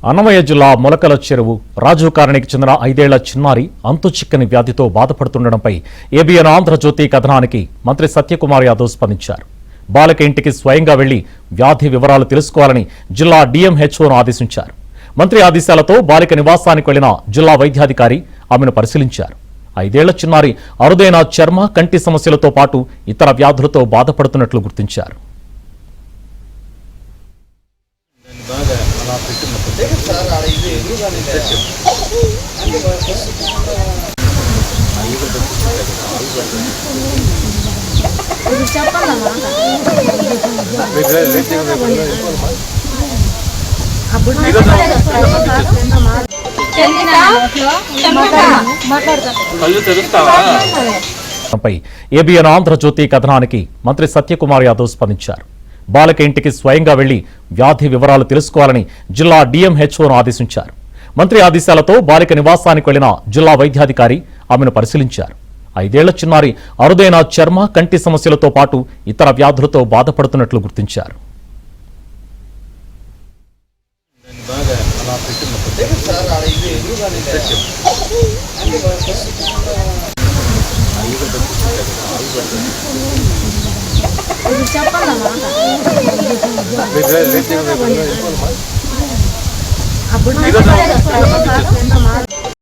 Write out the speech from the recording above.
అన్నమయ్య జిల్లా మొలకల చెరువు రాజీవ్ కాలనీకి చెందిన 5 ఏళ్ల చిన్నారి అంతు చిక్కని వ్యాధితో బాధపడుతుండడంపై ఏబీఎన్ ఆంధ్రజ్యోతి కథనానికి మంత్రి సత్యకుమార్ యాదవ్ స్పందించారు. బాలిక ఇంటికి స్వయంగా వెళ్లి వ్యాధి వివరాలు తెలుసుకోవాలని జిల్లా డీఎంహెచ్ఓను ఆదేశించారు. మంత్రి ఆదేశాలతో బాలిక నివాసానికి వెళ్లిన జిల్లా వైద్యాధికారి ఆమెను పరిశీలించారు. 5 ఏళ్ల చిన్నారి అరుదైన చర్మ కంటి సమస్యలతో పాటు ఇతర వ్యాధులతో బాధపడుతున్నట్లు గుర్తించారు. ఏబీఎన్ ఆంధ్రజ్యోతి కథనానికి మంత్రి సత్యకుమార్ యాదవ్ స్పందించారు. బాలిక ఇంటికి స్వయంగా వెళ్లి వ్యాధి వివరాలు తెలుసుకోవాలని జిల్లా డీఎంహెచ్ఓను ఆదేశించారు. మంత్రి ఆదేశాలతో బాలిక నివాసానికి వెళ్లిన జిల్లా వైద్యాధికారి ఆమెను పరిశీలించారు. 5 ఏళ్ల చిన్నారి అరుదైన చర్మ కంటి సమస్యలతో పాటు ఇతర వ్యాధులతో బాధపడుతున్నట్లు గుర్తించారు. అప్పుడు